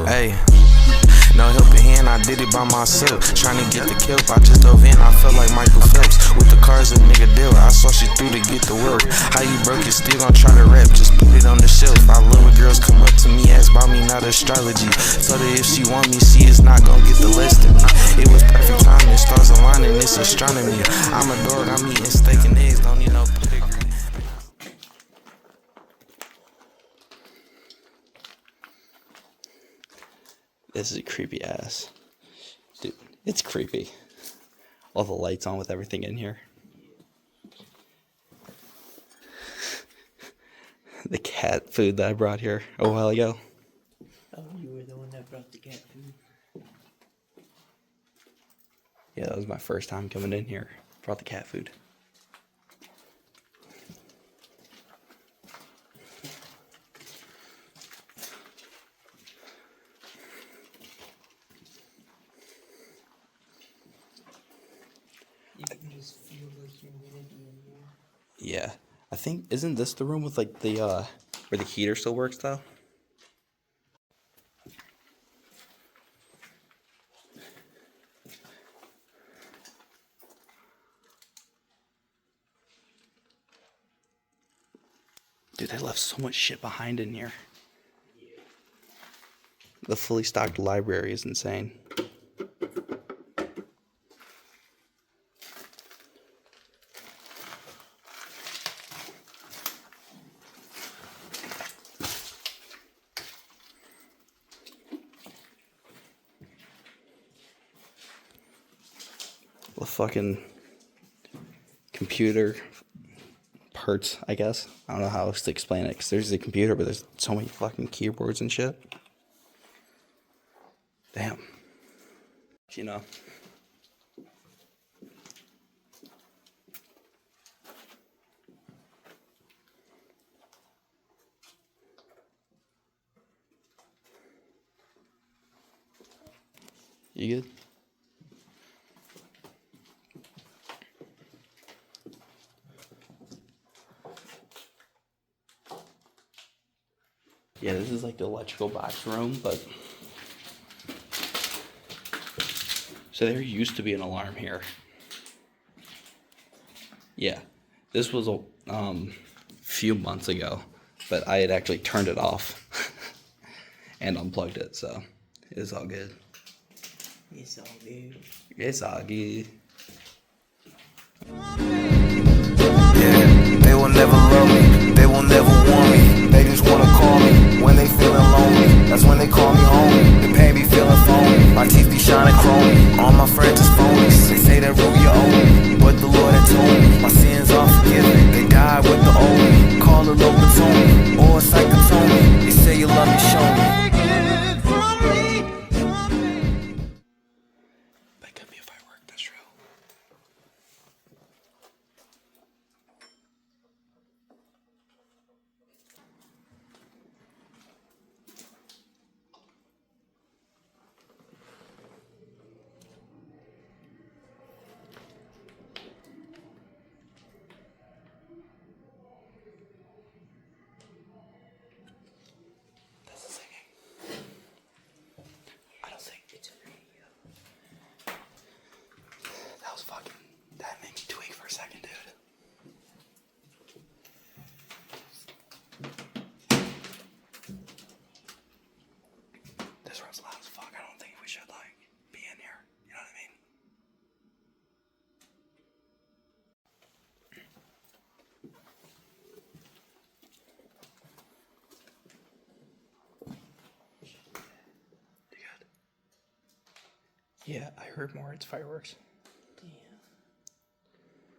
Hey, no helping hand, I did it by myself. Trying to get the kill, I just dove in, I felt like Michael Phelps. With the cars a nigga deal, I saw shit through to get to work. How you broke it, still gon' try to rap, just put it on the shelf. I love when girls come up to me, ask about me, not astrology. Told her if she want me, she is not gon' get the less than me. It was perfect timing, stars aligning, it's astronomy. I'm a dog, I'm eating steak and eggs, don't need no pedigree. This is a creepy ass. Dude, it's creepy. All the lights on with everything in here. The cat food that I brought here a while ago. Oh, you were the one that brought the cat food. Yeah, that was my first time coming in here. Brought the cat food. You can just feel the humidity in here. Yeah. I think, isn't this the room with like the, where the heater still works though? Dude, they left so much shit behind in here. The fully stocked library is insane. The fucking computer parts, I guess. I don't know how else to explain it, because there's a computer, but there's so many fucking keyboards and shit. Damn. You know. You good? Yeah, this is like the electrical box room, but so there used to be an alarm here. Yeah, this was a few months ago, but I had actually turned it off and unplugged it, so it's all good. It's all good. It's all good. Yeah, they will never love me, they will never want me. They just wanna call me when they feeling lonely. That's when they call me home. The pain be feeling phony, my teeth be shining chrome. All my friends is phonies. They say that rule you own me, but the Lord had told me my sins are forgiven. They died with the old me. Call it lobotomy or psychotomy. They say you love me, show me. That could be a firework, that's true. That's the singing. I don't think it's a radio. That was fucking, that made me tweak for a second, dude. This room's loud as fuck. I don't think we should, like, be in here. You know what I mean? You good? Yeah, I heard more. It's fireworks. Damn.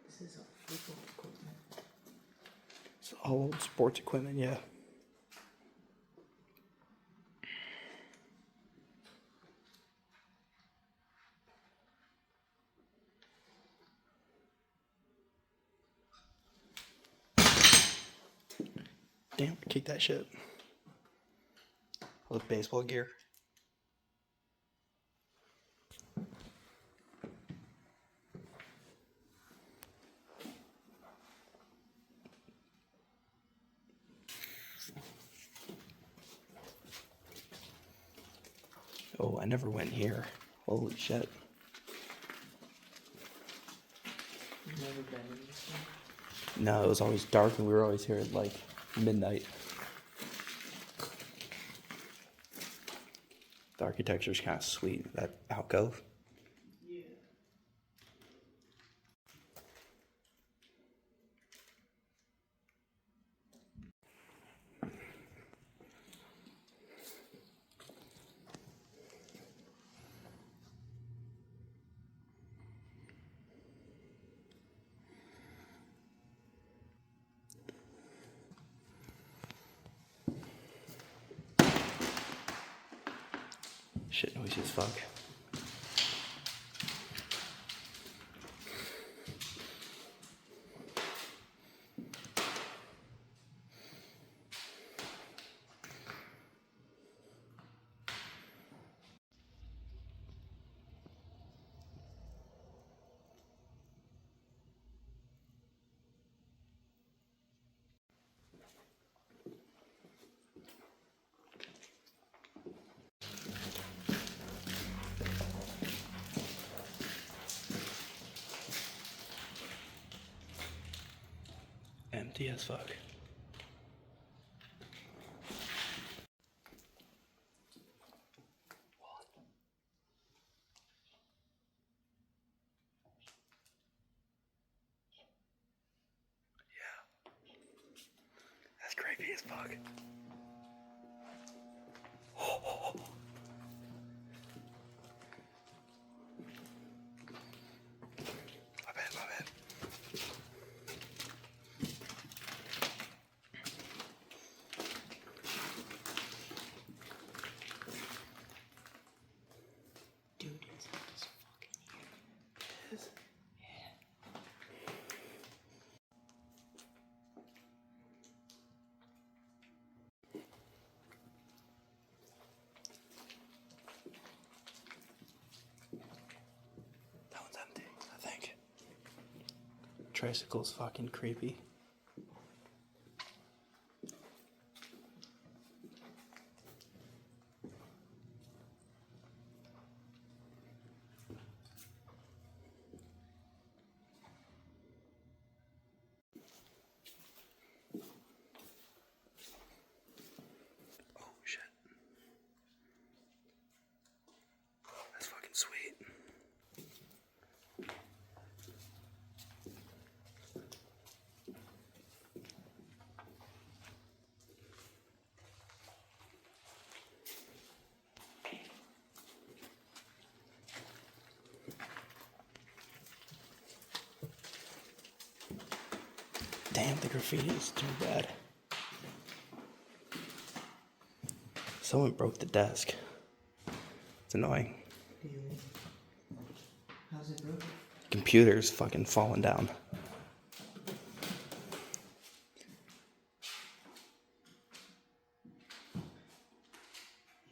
This is all football equipment. It's all old sports equipment, yeah. Damn, kick that shit. With baseball gear. Oh, I never went here. Holy shit. You've never been in this one? No, it was always dark and we were always here at like midnight. The architecture's kind of sweet. That alcove. Yeah. Shit noisy as fuck. Empty as fuck. Yeah. That's creepy as fuck. My bad, my bad. Dude, it's like this fucking here. It is. That one's empty, I think. Tricycle's fucking creepy. Oh shit. That's fucking sweet. Damn, the graffiti is too bad. Someone broke the desk. It's annoying. Really? How's it broken? Computer's fucking falling down.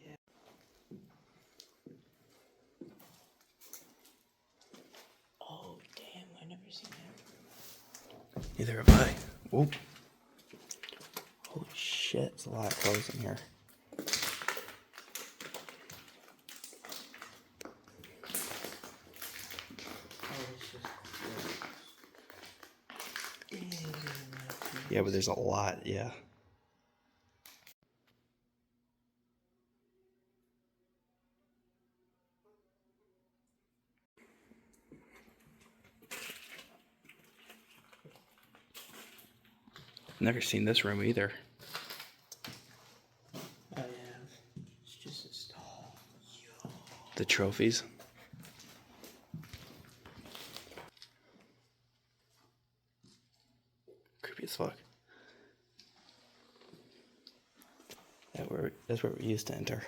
Yeah. Oh, damn, I never seen that. Neither have I. Whoop. Holy shit, there's a lot of clothes in here. Oh, it's just. Damn. Yeah, but there's a lot, yeah. Never seen this room either. I have. It's just a stall. Yo. The trophies. Creepy as fuck. That's where we used to enter.